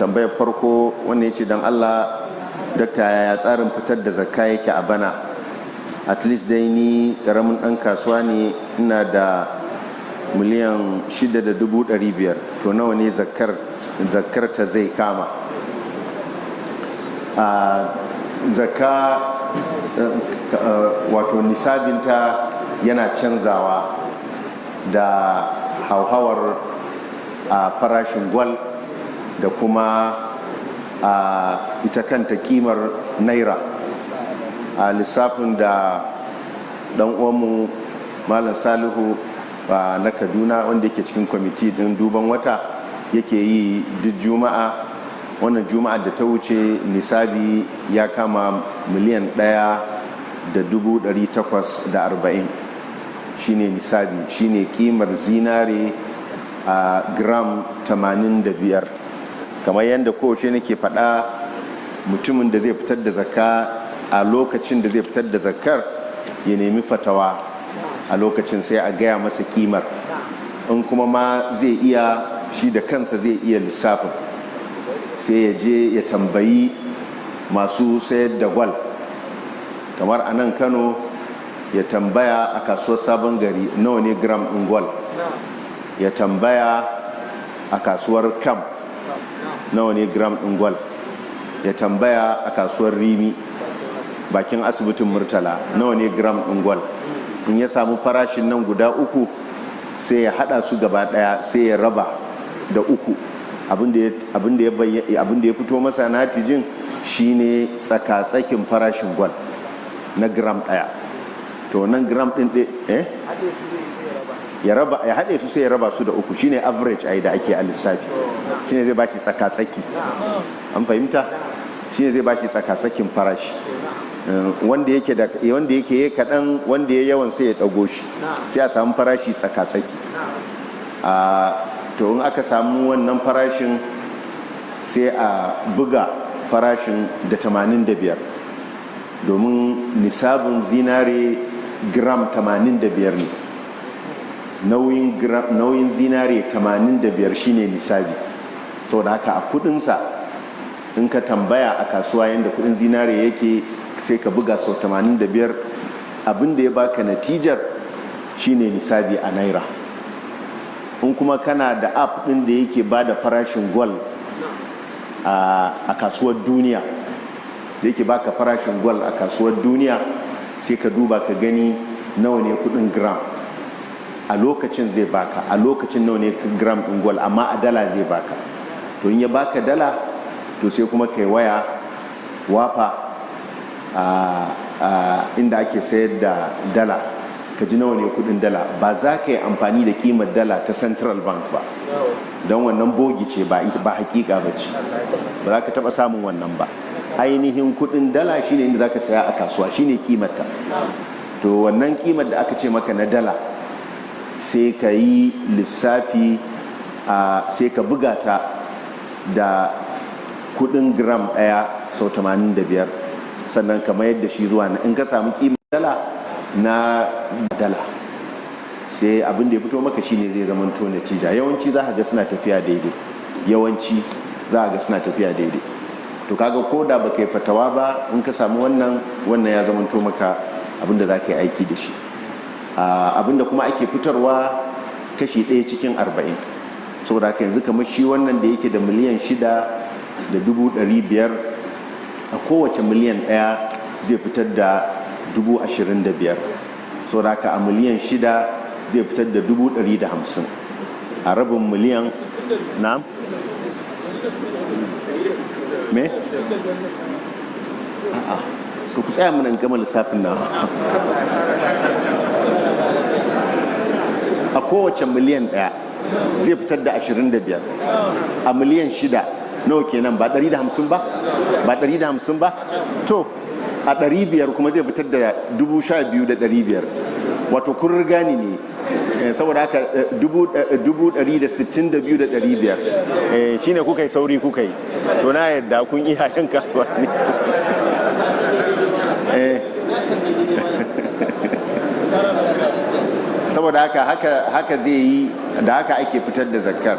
tambayar farko wanda ya ce don Allah dakta ya tsarin fitar da zakka yake a bana. At least dai ni karamin ɗan kasuwa ne, ina da miliyan 6,500,000, to nawa ne zakkar ta zai kama? Zakka wato nisabinta yana canzawa da hauhawar farashin gwal da kuma ita kanta kimar naira. A lissafin da dan uwanmu Malam Salihu na Kaduna, wanda yake cikin kwamiti din duban wata, yake yi duk juma'a, wannan juma'a da ta wuce nisabi ya kama miliyan 1,840,000 shine nisabi, shine kimar zinare a gram 85. kamar yadda kowace nake faɗa, mutumin da zai fitar da zakka a lokacin da zai fitar da zakkar ya nemi fatawa a lokacin, sai a gaya masa kimar. In kuma ma zai iya shi da kansa zai iya lissafin, sai ya je ya tambayi masu sayar da gwal, kamar a nan Kano ya tambaya a kasuwar Sabon Gari nawa ne gram ɗin gwal, ya tambaya a kasuwar Kam nawa ne gram ɗin gwal, ya tambaya a kasuwar Rimi bakin asibitin Murtala nawa ne gram ɗin gwal. In ya samu farashin nan guda uku, sai ya hada su gaba daya, sai ya raba da uku. Abin da ya fito masa natijin shine tsaka-tsakin farashin gwal na gram daya. To nan gram din ya haɗe su sai ya raba su da uku, shine average ai da ake a lissafi, shine zai bashi tsaka-tsaki. An fahimta? Shine zai bashi tsaka-tsakin farashi. Wanda yake kaɗan, wanda ya yawan sai ya ɗago shi, sai a samu farashi tsaka-tsaki. To in aka samu wannan farashin, sai a buga farashin da 85, domin nisabin zinare gram 85 ne. Nauyin zinare 85 shine nisabi. Saboda haka a kudinsa, in ka tambaya a kasuwa yadda kudin zinare yake, sai ka buga sau 85, abinda ya baka natijar shine nisabi a naira. In kuma kana da app din da yake bada farashin gwal a kasuwar duniya, da yake baka farashin gwal a kasuwar duniya, sai ka duba ka gani nawa ne kudin gram a lokacin, zai baka a lokacin nawa ne gram din gwal, amma a dala zai baka. To in ya baka dala, to sai kuma kai waya wafa inda ake sayar da dala, ka ji nawa ne kudin dala. Ba za ka yi amfani da kimar dala ta central bank ba, don wannan bogi ce, ba hakika ba ce, ba za ka taba samun wannan ba. Ainihin kudin dala shine inda za ka saya a kasuwa, shine kimarta. To wannan kimar da aka ce maka na dala, sai ka yi lissafi, sai ka buga ta da kudin gram daya sau 85, sannan ka mayar da shi zuwa in ka samu kimar dala na dala, sai abin da ya fito maka shine zai zama to natija. Yawanci za ka ga suna tafiya daidai, to kaga ko da baka yi fatawa ba, in ka samu wannan ya zama to maka abin da za ka yi aiki da shi. Abin da kuma ake fitarwa kashi 1 cikin 40. saboda haka yanzu kamar shi wannan da yake da miliyan 6,500,000, a kowace miliyan 1 zai fitar da 25,000. saboda haka a miliyan 6 zai fitar da 150,000. a rabin miliyan na me? a'a, ku tsaya mana gama lissafin na. A kowace miliyan 1 zai fitar da 25. A miliyan 6 nawa kenan? Ba 150 ba? Ba 150 ba? To a 500 kuma zai fitar da 12,500. wato kun riga ni ne, saboda haka 162,500 shine kuka yi sauri kuka yi. To na yadda kun iya yin kasuwa ne. Saboda haka zai yi, da haka ake fitar da zakkar.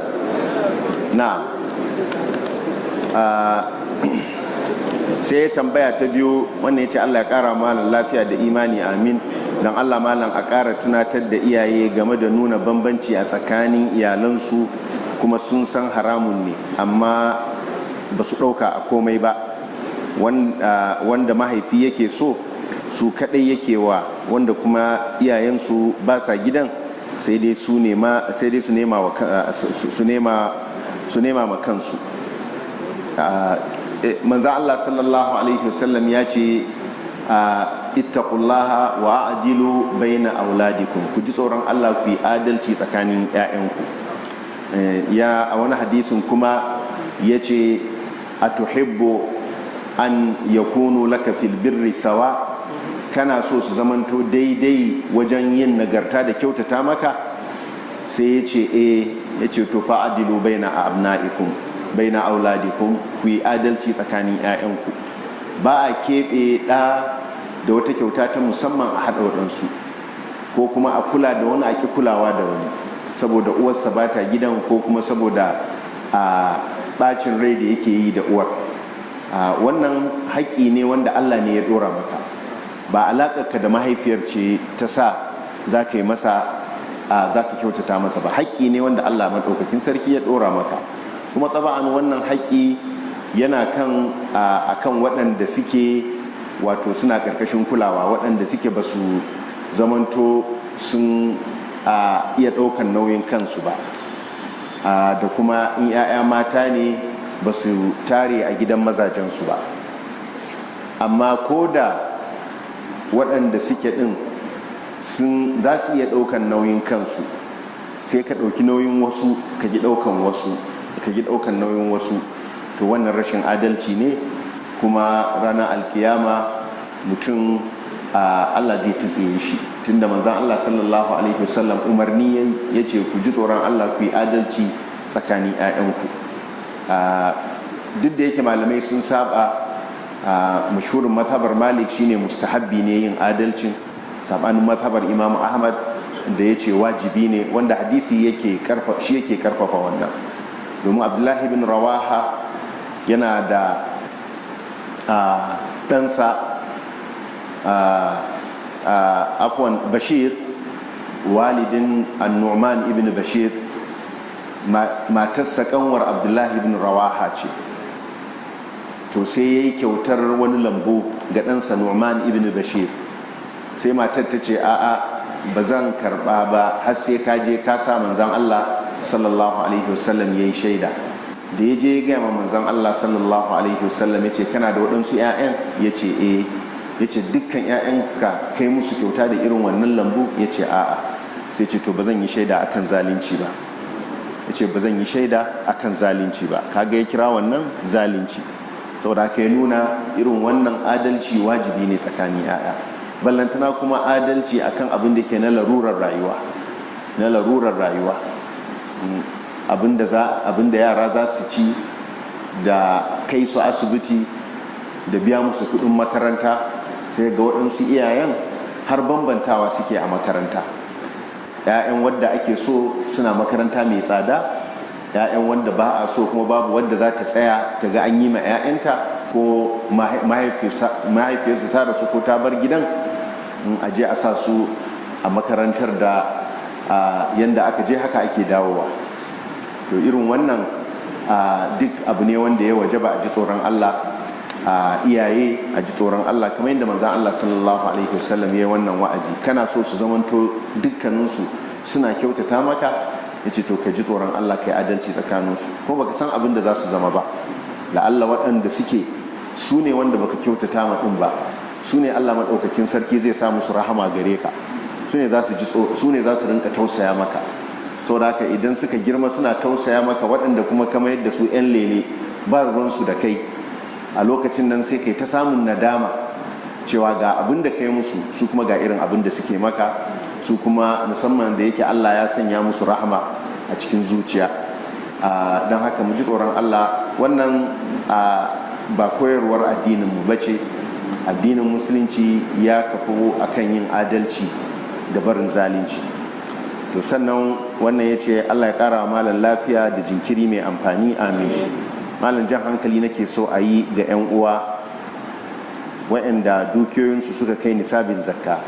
Na sai tambaya ta biyu wannan ya ce Allah ya kara malam lafiya da imani amin. don Allah malam a kara tunatar da iyaye game da nuna bambanci a tsakanin iyalansu kuma sun san haramun ne amma ba su ɗauka a komai ba, wanda mahaifi yake so su kaɗai yake wa, wanda kuma iyayensu ba sa gidan sai dai su nema ma kansu. manzo Allah sallallahu alaihi wasallam ya ce ittaqullaha wa adilu baina auladikum, ku ji tsoron Allah ku yi adalci tsakanin 'ya'yanku. A wani hadisin kuma ya ce atuhibbu an yakunu laka fil birri sawa, kana so su zamanto daidai wajen yin nagarta da kyautata maka? sai ya ce ya ce to fa'adilu baina abna'ikum baina auladikum, ku yi adalci tsakanin 'ya'yanku. Ba a keɓe ɗa da wata kyauta ta musamman a haɗa waɗansu, ko kuma a kula da wani a ƙi kulawa da wani saboda uwarsa ba ta gidan, ko kuma saboda ɓacin rai da yake yi da uwar. Wannan haƙƙi ne wanda Allah ne ya ɗora maka, ba alaƙarka da mahaifiyar ce ta sa za ka yi masa za ka kyautata masa ba. haƙƙi ne wanda Allah maɗaukakin sarki ya ɗora maka, kuma taba'an wannan haƙƙi yana akan waɗanda suke wato suna ƙarƙashin kulawa, waɗanda suke ba su zamanto sun iya ɗaukan nauyin kansu ba, da kuma in 'ya'ya mata ne ba su tare a gidan mazajensu ba. amma ko da waɗanda suke ɗin za su iya ɗaukan nauyin kansu, sai ka ɗauki nauyin wasu ka ji ɗaukan nauyin wasu, to wannan rashin adalci ne, kuma ranar alkiyama mutum Allah zai tsiye shi, tunda manzon Allah sallallahu alaihi wasallam umarni ya ce ku ji tsoron Allah ku yi adalci tsakanin 'ya'yanku. Duk da yake malamai sun saba, mashhurin mazhabar Malik shine mustahabbi ne yin adalcin, sabanin mazhabar Imam Ahmad da ya ce wajibi ne, wanda hadisi yake karfafa wannan. Domin Abdullahi bin Rawaha yana da ɗansa Bashir, walidin An-Nu'man ibn Bashir, matarsa kanwar Abdullahi bin Rawaha ce. To sai ya yi kyautar wani lambu ga ɗansa Nu'man ibn Bashir, sai matar ta ce a'a ba zan karɓa ba har sai ka je ka sa manzon Allah sallallahu alaihi wasallam ya yi shaida. Da ya je ya gaya ma manzon Allah sallallahu alaihi wasallam ya ce kana da waɗansu 'ya'yan? Ya ce ya ce dukkan 'ya'yanka kai musu kyauta da irin wannan lambu? Ya ce a'a. Sai ce to ba zan yi shaida akan zalunci ba. Ya ce ba zan yi shaida akan zalunci ba. Kaga ya kira wannan zalunci, saboda haka ya nuna irin wannan adalci wajibi ne tsakanin 'ya'ya, ballantana kuma adalci akan abin da ke na larurar rayuwa, abinda yara za su ci da kai su asibiti da biya musu kudin makaranta, sai ga waɗansu iyayen har bambantawa suke a makaranta. 'Ya'yan wadda ake so suna makaranta mai tsada, 'ya'yan wanda ba a so kuma babu wadda za ta tsaya ta ga an yi ma 'ya'yanta, ko mahaifiyarsu ta rasu ko ta bar gidan, in aje a sa su a makarantar da yanda aka je haka ake dawowa. To irin wannan duk abu ne wanda ya wajaba a ji tsoron Allah, iyaye a ji tsoron Allah, kamar yadda manzon Allah sallallahu alaihi wasallam ya yi wannan wa'azi. Kana so su zamanto dukkaninsu suna kyautata maka, ya ce to ka ji tsoron Allah, ka yi adalci tsakaninsu, ko baka san abin da za su zama ba. la'alla waɗanda suke su ne wanda baka kyautata ma ɗin ba, su ne Allah maɗaukakin sarki zai sa musu rahama gare ka, su ne za su rinka tausaya maka. saboda haka idan suka girma suna tausaya maka, waɗanda kuma kama yadda su 'yan lele ba ruwansu da kai, a lokacin nan sai kai ta samun nadama cewa ga abin da kai musu, su kuma ga irin abin da suke maka, su kuma musamman da yake Allah ya sanya musu rahama a cikin zuciya. Don haka mu ji tsoron Allah. Wannan ba koyarwar addininmu ba ce. Addinin musulunci ya kafu akan yin adalci da barin zalunci. To sannan wannan ya ce Allah ya ƙara malam lafiya da jinkiri mai amfani, amin. malam jan hankali nake so a yi ga 'yan uwa waɗanda dukiyoyinsu suka kai nisabin zakka.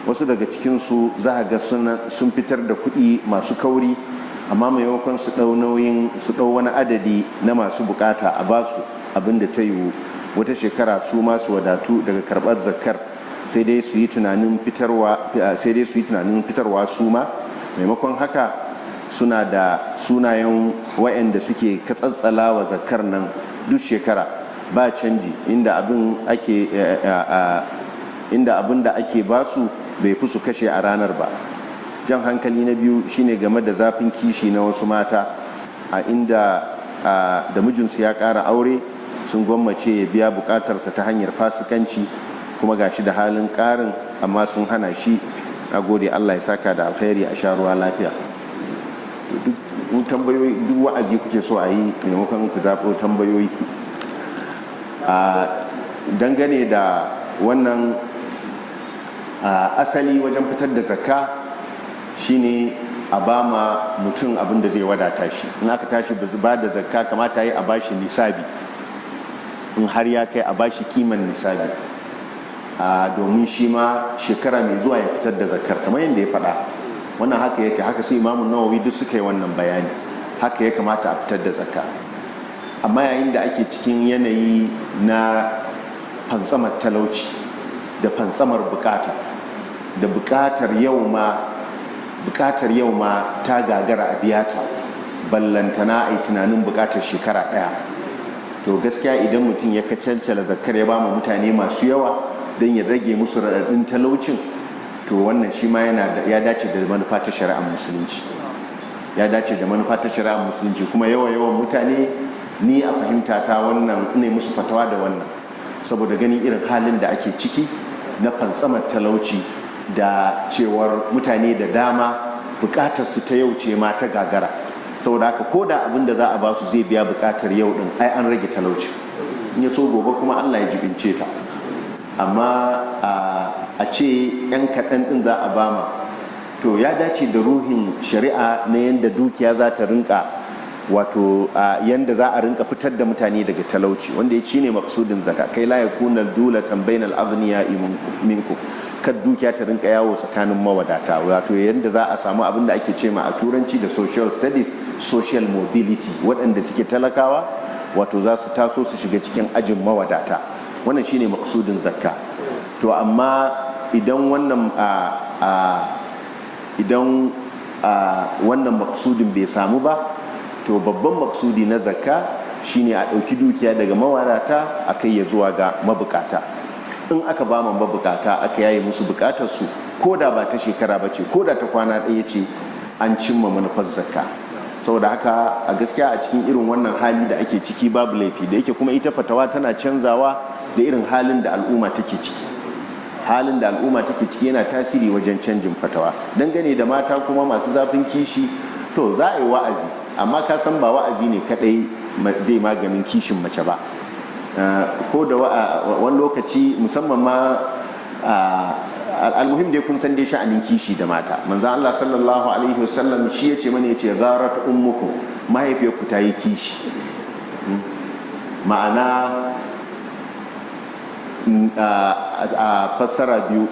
Wasu daga cikinsu za a ga sun fitar da kuɗi masu kauri, amma maimakon su ɗau wani adadi na masu bukata a basu abin da ta yiwu wata shekara su masu wadatu daga karɓar zakkar, sai dai su yi tunanin fitarwa su ma. Maimakon haka suna da sunayen waɗanda suke katsatsala wa zakkar nan duk shekara ba canji, inda abin da ake basu bai fi su kashe a ranar ba. Jan hankali na biyu shine game da zafin kishi na wasu mata a inda da mijinsu ya ƙara aure sun gwammace ya biya bukatarsa ta hanyar fasikanci, kuma gashi da halin ƙarin amma sun hana shi. Na gode, Allah ya saka da alkhairi, a sha ruwa lafiya. Duk tambayoyi, duk wa'azi kuke so a yi maimakon ku zaɓo tambayoyi. Dangane da wannan asali wajen fitar da zakka shine a ba ma mutum abin da zai wadata shi. In aka tashi ba da zakka kamata yi a bashi nisabi, in har ya kai a bashi kiman nisabi, domin shi ma shekara mai zuwa ya fitar da zakkar kamar yadda ya faɗa. Wannan haka yake, haka sai Imamu Nawawi duk suka yi wannan bayani, haka ya kamata a fitar da zakka. Amma yayin da ake cikin yanayi na fantsamar talauci da fantsamar bukata, da bukatar yau ma ta gagara a biya ta, ballantana a yi tunanin bukatar shekara ɗaya, to gaskiya idan mutum ya kacancala zakkar ya ba ma mutane masu yawa don ya rage musu raɗaɗin talaucin, to wannan shi ma ya dace da manufa ta shari'ar musulunci, ya dace da manufa ta shari'ar musulunci. Kuma yawan mutane, ni a fahimta ta wannan ne musu fatawa da wannan, saboda ganin irin halin da ake ciki na fantsamar talauci, da cewar mutane da dama bukatar su ta yau ce ma ta gagara, saboda haka ko da abin da za a ba su zai biya bukatar yau din, ai an rage talauci, in ya so gobe kuma Allah ya jibince ta. Amma a ce 'yan kaɗan ɗin za a bama, to ya dace da ruhin shari'a na yadda dukiya za ta rinka, wato yadda za a rinka fitar da mutane daga talauci, wanda ya shine maksudin zaka, kai la yakuna dulatan bainal aghniya minkum, kad dukiya ta rinka yawo tsakanin mawadata, wato yadda za a samu abin da ake cema a turanci da social studies, social mobility, waɗanda suke talakawa wato za su taso su shiga cikin ajin mawadata. Wannan shine maksudin zakka. To amma idan wannan maksudin bai samu ba, to babban maksudi na zakka shine a ɗauki dukiya daga mawadata a kai ya zuwa ga mabukata. In aka ba ma mabukata, aka yaye musu bukatarsu, ko da ba ta shekara ba ce, ko da ta kwana ɗaya ce, an cimma manufar zakka. Saboda haka a gaskiya a cikin irin wannan hali da ake ciki babu laifi, da yake kuma ita fatawa tana canzawa da irin halin da al'umma take ciki. Halin da al'umma take ciki yana tasiri wajen canjin fatawa. Dangane da mata kuma masu zafin kishi, to za a yi wa'azi, amma ka san ba wa'azi ne kadai zai maganin kishin mace ba. Ko da wani lokaci musamman ma almuhim dai kun san dai sha'anin kishi da mata. Manzo Allah sallallahu alaihi wasallam shi yace mana, yace gharat ummukum, mahaifiyarku ta yi kishi. Ma'ana a fassara biyu,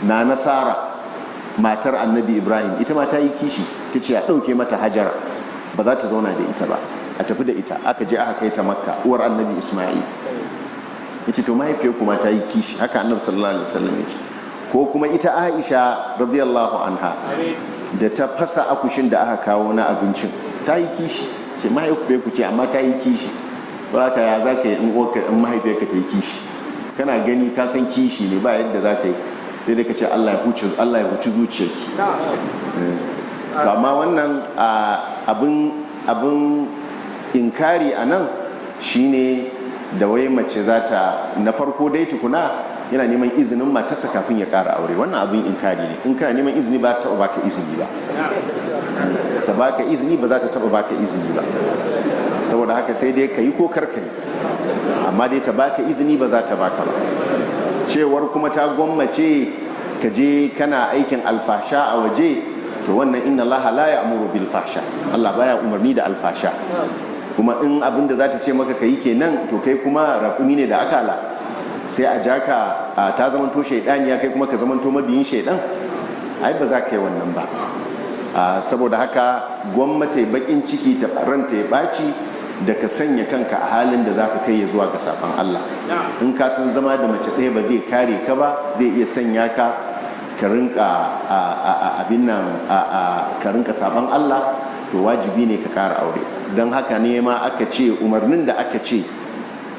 na Nasara matar Annabi Ibrahim ita ma ta yi kishi, ta ce a ɗauke mata Hajara, ba za ta zauna da ita ba, a tafi da ita. Aka je aka kai ta Makka, uwar Annabi Ismail. Yace to mahaifiyarku ma ta yi kishi, haka Annabi sallallahu alaihi wasallam yace. Ko kuma ita Aisha radiyallahu anha, da ta fasa akushin da aka kawo na abincin, ta yi kishi. Ce mahaifiyarku ce amma ta yi kishi, ba ka ya za ka yi in mahaifiyarka ta yi kishi, kana gani ka san kishi ne, ba yadda za ka yi, sai dai ka ce Allah ya huci zuciyarki. Amma wannan abin inkari a nan shine da wai mace za ta, na farko dai tukuna yana neman izinin matarsa kafin ya ƙara aure. Wannan abin inkari ne. In kana neman izini ba ta taɓa baka izini ba, ta baka izini ba za ta taɓa baka izini ba. Saboda haka sai dai ka yi ko kar ka yi, amma dai ta baka izini ba za ta baka ba. Cewar kuma ta gwammace ka je kana aikin alfasha a waje, to wannan inna Allah la ya'muru bil fahsha, Allah baya umarni da alfasha. kuma in abin da za ta ce maka ka yi kenan to kai kuma raƙumi ne da akala sai a jaka ta zamanto shaidaniya kai kuma ka zamanto mabiyin shaidan, ai ba za ka yi wannan ba. Saboda haka gwamnati bakin ciki ta ranta ya ɓaci da ka sanya kanka a halin da za ka kai ya zuwa ga saban Allah. In ka san zama da mace ɗaya ba zai kare ka ba, zai iya sanya ka rinka abin nan ka rinka saban Allah, to wajibi ne ka ƙara aure. Don haka ne ma aka ce umarnin da aka ce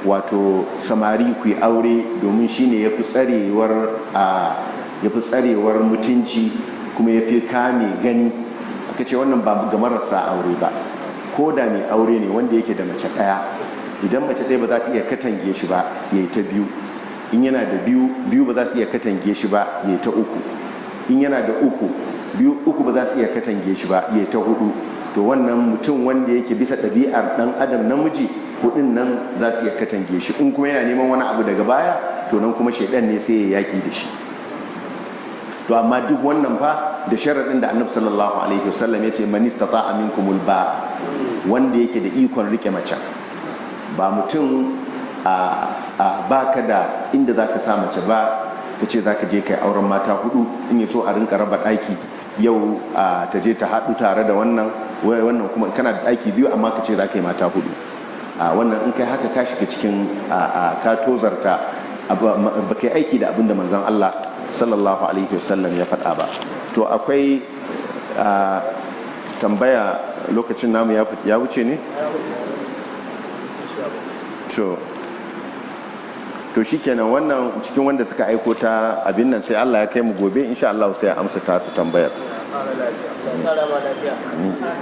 wato samari ku yi aure domin shine yafi tsarewar mutunci kuma yafi kame gani. Aka ce wannan ba ga marasa aure ba, ko da mai aure ne wanda yake da mace ɗaya, idan mace ɗaya ba za ta iya katange shi ba ya yi ta biyu, in yana da biyu ba za su iya katange shi ba ya yi ta uku, in yana da uku ba za su iya katange shi ba ya yi ta hudu. To wannan mutum wanda yake bisa ɗabi'ar ɗan adam namiji, hudun nan za su iya katange shi. In kuma yana neman wani abu daga baya, to nan kuma shaidan ne sai ya yaƙi da shi. To amma duk wannan fa da sharaɗin da annabi sallallahu alaihi wasallam ya ce man istata'a minkumul ba, wanda yake da ikon rike mace, ba mutum baka da inda zaka sa mace ba ka ce zaka je kai auren mata hudu, in ya so a rinka raba ɗaki, yau ta je ta haɗu tare da wannan kuma kana da ɗaki biyu amma ka ce za ka yi mata hudu. Wannan in kai haka ka shiga cikin ka tozarta, ba kai aiki da abin da manzon Allah sallallahu alaihi wasallam ya faɗa ba. To akwai tambaya, lokacin namu ya wuce ne? To shikenan, wannan cikin wanda suka aiko ta abin nan sai Allah ya kai mu gobe insha Allah sai ya amsa ta su tambayar.